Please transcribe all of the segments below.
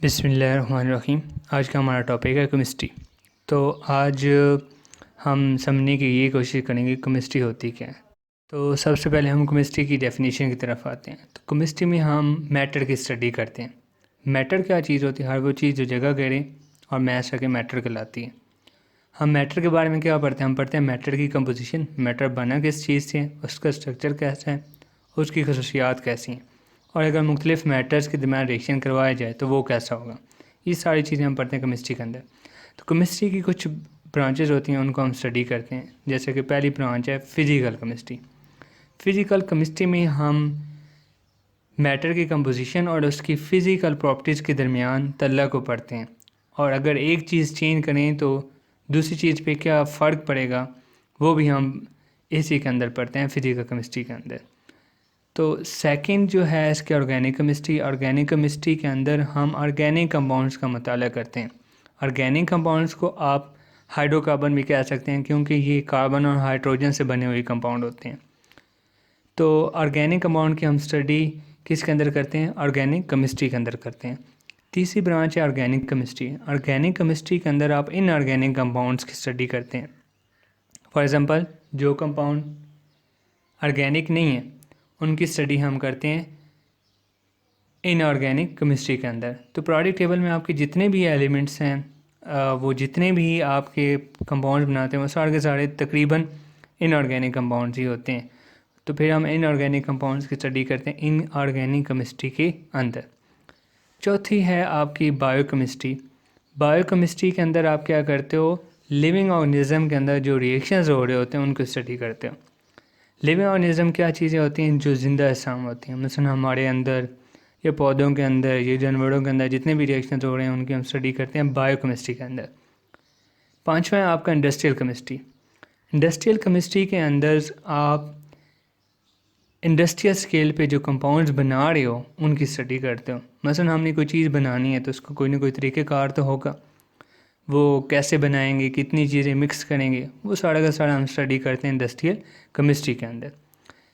बिस्मिल्लाहिर्रहमानिर्रहीम। आज का हमारा टॉपिक है केमिस्ट्री। तो आज हम समझने की ये कोशिश करेंगे केमिस्ट्री होती क्या है। तो सबसे पहले हम केमिस्ट्री की डेफिनेशन की तरफ आते हैं। तो केमिस्ट्री में हम मैटर की स्टडी करते हैं। मैटर क्या चीज़ होती है? हर वो चीज़ जो जगह घेरे और मैच करके मैटर कहलाती है। हम मैटर के बारे में क्या पढ़ते हैं? हम पढ़ते हैं मैटर की कंपोजिशन, मैटर बना किस चीज़ से, उसका स्ट्रक्चर कैसा है, उसकी खसूसियात कैसी हैं, और अगर मुख्तलिफ़ मैटर्स के दरमियान रिएक्शन करवाया जाए तो वो कैसा होगा। ये सारी चीज़ें हम पढ़ते हैं केमिस्ट्री के अंदर। तो केमिस्ट्री की कुछ ब्रांचेस होती हैं, उनको हम स्टडी करते हैं। जैसे कि पहली ब्रांच है फ़िज़िकल केमिस्ट्री। फ़िज़िकल केमिस्ट्री में हम मैटर की कंपोजिशन और उसकी फ़िज़िकल प्रॉपर्टीज़ के दरमियान तल्ला को पढ़ते हैं, और अगर एक चीज़ चेंज करें तो दूसरी चीज़ पे क्या फ़र्क पड़ेगा वो भी हम इसी के अंदर पढ़ते हैं, फ़िज़िकल केमिस्ट्री के अंदर। तो सेकंड जो है इसके ऑर्गेनिक केमिस्ट्री। ऑर्गेनिक केमिस्ट्री के अंदर हम ऑर्गेनिक कंपाउंड्स का मुताला करते हैं। ऑर्गेनिक कंपाउंड्स को आप हाइड्रोकार्बन भी कह सकते हैं, क्योंकि ये कार्बन और हाइड्रोजन से बने हुए कंपाउंड होते हैं। तो ऑर्गेनिक कंपाउंड की हम स्टडी किसके अंदर करते हैं? ऑर्गेनिक केमिस्ट्री के अंदर करते हैं। तीसरी ब्रांच है ऑर्गेनिक केमिस्ट्री। ऑर्गेनिक केमिस्ट्री के अंदर आप इनऑर्गेनिक कंपाउंड्स की स्टडी करते हैं। फॉर एग्ज़ाम्पल, जो कंपाउंड ऑर्गेनिक नहीं है उनकी स्टडी हम करते हैं इनऑर्गेनिक केमिस्ट्री के अंदर। तो प्रोडक्ट टेबल में आपके जितने भी एलिमेंट्स हैं, वो जितने भी आपके कंपाउंड बनाते हैं वो सारे के सारे तकरीबन इनऑर्गेनिक कंपाउंड्स ही होते हैं। तो फिर हम इनऑर्गेनिक कंपाउंड्स की स्टडी करते हैं इनऑर्गेनिक केमिस्ट्री के अंदर। चौथी है आपकी बायोकेमिस्ट्री। बायोकेमिस्ट्री के अंदर आप क्या करते हो? लिविंग ऑर्गेनिज्म के अंदर जो रिएक्शंस हो रहे होते हैं उनको स्टडी करते हो। लिविंग ऑर्गेनिज्म क्या चीज़ें होती हैं? जो ज़िंदा अजसाम होती हैं, मसलन हमारे अंदर या पौधों के अंदर या जानवरों के अंदर जितने भी रिएक्शन हो रहे हैं उनकी हम स्टडी करते हैं बायोकेमिस्ट्री के अंदर। पांचवा है आपका इंडस्ट्रियल केमिस्ट्री। इंडस्ट्रियल केमिस्ट्री के अंदर आप इंडस्ट्रियल स्केल पे जो कंपाउंड्स बना रहे हो उनकी स्टडी करते हो। मसलन हमने कोई चीज़ बनानी है तो उसको कोई ना कोई तरीक़ेकार तो होगा, वो कैसे बनाएंगे, कितनी चीज़ें मिक्स करेंगे, वो सारा का सारा हम स्टडी करते हैं इंडस्ट्रियल केमिस्ट्री के अंदर।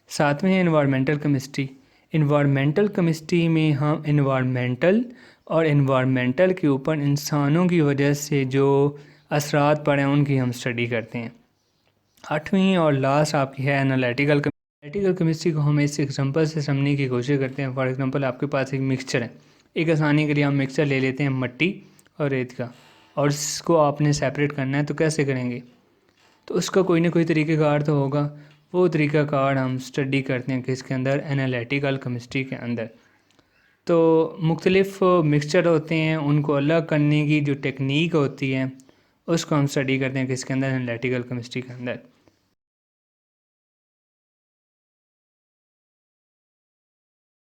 सातवें है इन्वायरमेंटल केमिस्ट्री। इन्वायरमेंटल केमिस्ट्री में हम इन्वायरमेंटल और इन्वायरमेंटल के ऊपर इंसानों की वजह से जो असरात पड़े हैं उनकी हम स्टडी करते हैं। आठवीं और लास्ट आपकी है एनालिटिकल केमिस्ट्री को हम इस एग्जांपल से समझने की कोशिश करते हैं। फॉर एग्जांपल, आपके पास एक मिक्सचर है। एक आसानी के लिए हम मिक्सचर ले लेते हैं मट्टी और रेत का, और इसको आपने सेपरेट करना है तो कैसे करेंगे? तो उसका कोई ना कोई तरीक़ाकार तो होगा। वो तरीक़ाकार हम स्टडी करते हैं किसके अंदर? एनालिटिकल केमिस्ट्री के अंदर। तो मुख्तलिफ़ मिक्सचर होते हैं, उनको अलग करने की जो टेक्निक होती है उसको हम स्टडी करते हैं किसके अंदर? एनालिटिकल केमिस्ट्री के अंदर।